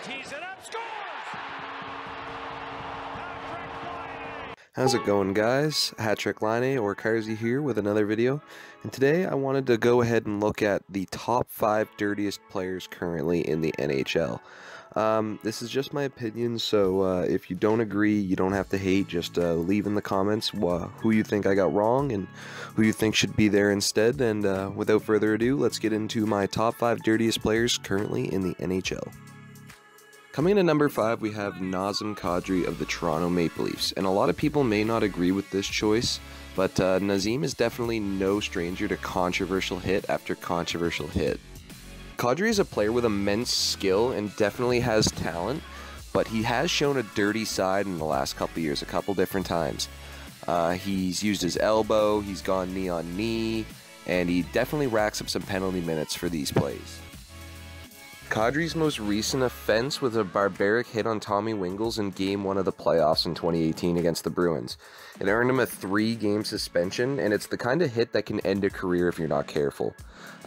Tees it up, scores! How's it going, guys? Hat-Trick Line or Carzy here with another video, and today I wanted to go ahead and look at the top 5 dirtiest players currently in the NHL. This is just my opinion, so if you don't agree, you don't have to hate. Just leave in the comments who you think I got wrong and who you think should be there instead. And without further ado, let's get into my top 5 dirtiest players currently in the NHL. Coming in at number 5, we have Nazem Kadri of the Toronto Maple Leafs, and a lot of people may not agree with this choice, but Nazem is definitely no stranger to controversial hit after controversial hit. Kadri is a player with immense skill and definitely has talent, but he has shown a dirty side in the last couple years, a couple different times. He's used his elbow, he's gone knee on knee, and he definitely racks up some penalty minutes for these plays. Kadri's most recent offense was a barbaric hit on Tommy Wingels in Game 1 of the playoffs in 2018 against the Bruins. It earned him a 3-game suspension, and it's the kind of hit that can end a career if you're not careful.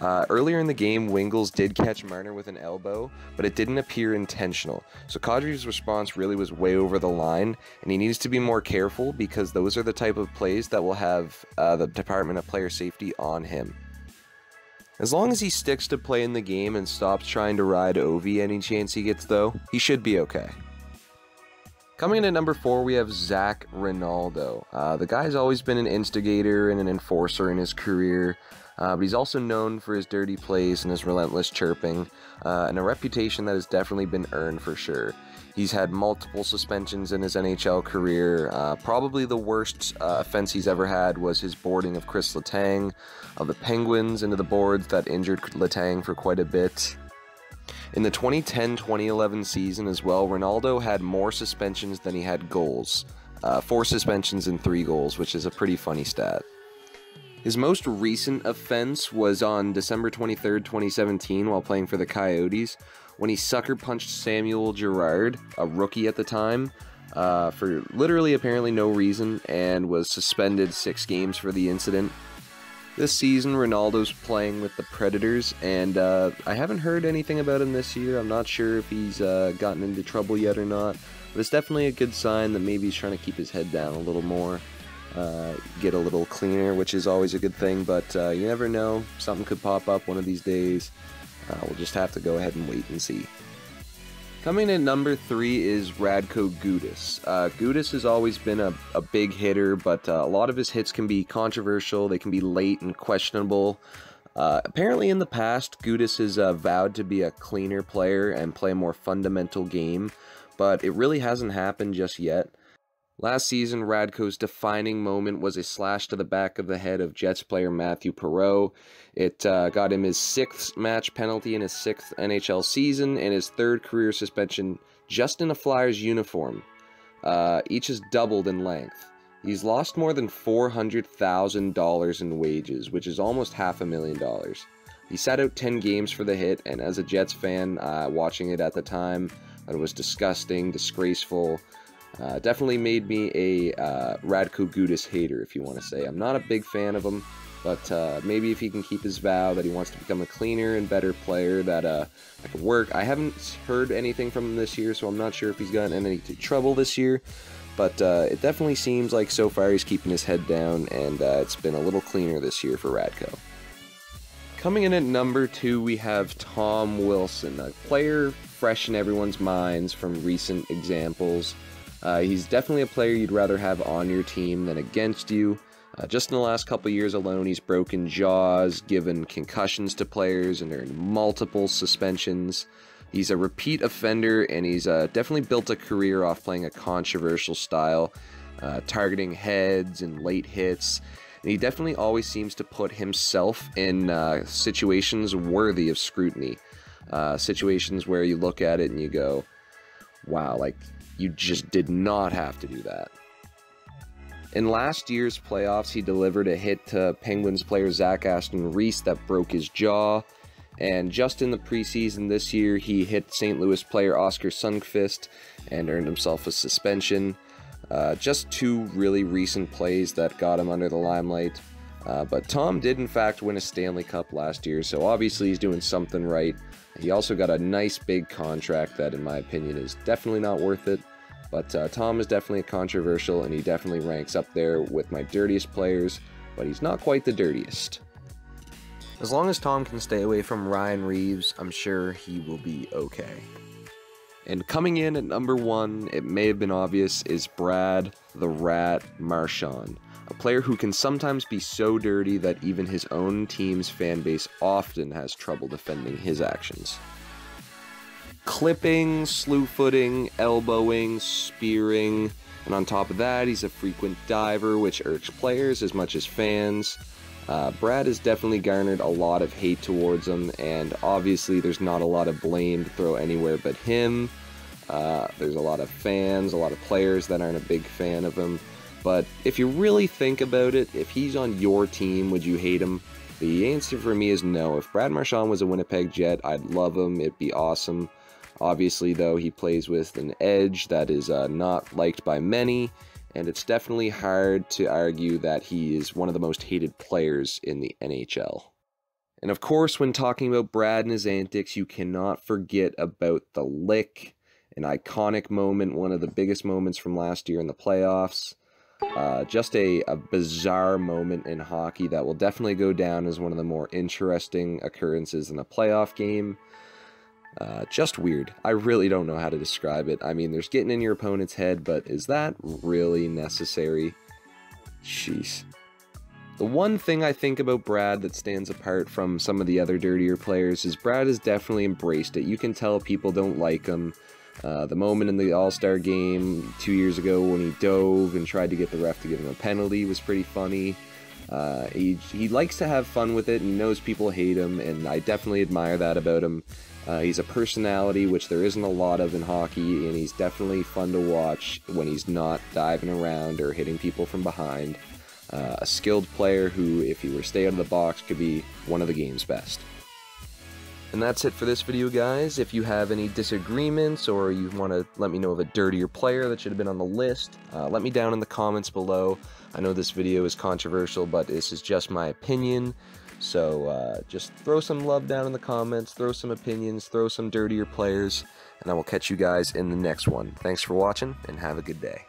Earlier in the game, Wingels did catch Marner with an elbow, but it didn't appear intentional. So Kadri's response really was way over the line, and he needs to be more careful because those are the type of plays that will have the Department of Player Safety on him. As long as he sticks to playing the game and stops trying to ride Ovi any chance he gets, though, he should be okay. Coming in at number 4, we have Zach Rinaldo. The guy's always been an instigator and an enforcer in his career, but he's also known for his dirty plays and his relentless chirping, and a reputation that has definitely been earned for sure. He's had multiple suspensions in his NHL career. Probably the worst offense he's ever had was his boarding of Chris Letang of the Penguins into the boards that injured Letang for quite a bit. In the 2010-2011 season as well, Rinaldo had more suspensions than he had goals. 4 suspensions and 3 goals, which is a pretty funny stat. His most recent offense was on December 23rd, 2017, while playing for the Coyotes, when he sucker punched Samuel Girard, a rookie at the time, for literally apparently no reason, and was suspended 6 games for the incident. This season, Rinaldo's playing with the Predators, and I haven't heard anything about him this year. I'm not sure if he's gotten into trouble yet or not, but it's definitely a good sign that maybe he's trying to keep his head down a little more. Get a little cleaner, which is always a good thing, but you never know. Something could pop up one of these days. We'll just have to go ahead and wait and see. Coming in at number 3 is Radko Gudas. Gudas has always been a big hitter, but a lot of his hits can be controversial. They can be late and questionable. Apparently in the past, Gudas has vowed to be a cleaner player and play a more fundamental game, but it really hasn't happened just yet. Last season, Radko's defining moment was a slash to the back of the head of Jets player Matthew Perreault. It got him his 6th match penalty in his 6th NHL season and his 3rd career suspension just in a Flyers uniform. Each has doubled in length. He's lost more than $400,000 in wages, which is almost $500,000. He sat out 10 games for the hit, and as a Jets fan watching it at the time, it was disgusting, disgraceful. Definitely made me a Radko Gudas hater, if you want to say. I'm not a big fan of him, but maybe if he can keep his vow that he wants to become a cleaner and better player, that could work. I haven't heard anything from him this year, so I'm not sure if he's gotten in any trouble this year, but it definitely seems like so far he's keeping his head down, and it's been a little cleaner this year for Radko. Coming in at number 2, we have Tom Wilson, a player fresh in everyone's minds from recent examples. He's definitely a player you'd rather have on your team than against you. Just in the last couple years alone, he's broken jaws, given concussions to players, and earned multiple suspensions. He's a repeat offender, and he's definitely built a career off playing a controversial style, targeting heads and late hits. And he definitely always seems to put himself in situations worthy of scrutiny. Situations where you look at it and you go, wow, like, you just did not have to do that. In last year's playoffs, he delivered a hit to Penguins player Zach Aston Reese that broke his jaw. And just in the preseason this year, he hit St. Louis player Oscar Sundqvist and earned himself a suspension. Just 2 really recent plays that got him under the limelight. But Tom did in fact win a Stanley Cup last year, so obviously he's doing something right. He also got a nice big contract that in my opinion is definitely not worth it. But Tom is definitely controversial, and he definitely ranks up there with my dirtiest players, but he's not quite the dirtiest. As long as Tom can stay away from Ryan Reeves, I'm sure he will be okay. And coming in at number 1, it may have been obvious, is Brad the Rat Marchand, a player who can sometimes be so dirty that even his own team's fan base often has trouble defending his actions. Clipping, slew-footing, elbowing, spearing, and on top of that, he's a frequent diver, which irks players as much as fans. Brad has definitely garnered a lot of hate towards him, and obviously there's not a lot of blame to throw anywhere but him. There's a lot of fans, a lot of players that aren't a big fan of him. But if you really think about it, if he's on your team, would you hate him? The answer for me is no. If Brad Marchand was a Winnipeg Jet, I'd love him. It'd be awesome. Obviously, though, he plays with an edge that is not liked by many, and it's definitely hard to argue that he is one of the most hated players in the NHL. And of course, when talking about Brad and his antics, you cannot forget about the lick, an iconic moment, one of the biggest moments from last year in the playoffs. Just a bizarre moment in hockey that will definitely go down as one of the more interesting occurrences in a playoff game. Just weird. I really don't know how to describe it. I mean, there's getting in your opponent's head, but is that really necessary? Jeez. The one thing I think about Brad that stands apart from some of the other dirtier players is Brad has definitely embraced it. You can tell people don't like him. The moment in the All-Star game 2 years ago when he dove and tried to get the ref to give him a penalty was pretty funny. He likes to have fun with it, and he knows people hate him, and I definitely admire that about him. He's a personality, which there isn't a lot of in hockey, and he's definitely fun to watch when he's not diving around or hitting people from behind. A skilled player who, if he were to stay out of the box, could be one of the game's best. And that's it for this video, guys. If you have any disagreements or you want to let me know of a dirtier player that should have been on the list, let me down in the comments below. I know this video is controversial, but this is just my opinion. So just throw some love down in the comments, throw some opinions, throw some dirtier players, and I will catch you guys in the next one. Thanks for watching, and have a good day.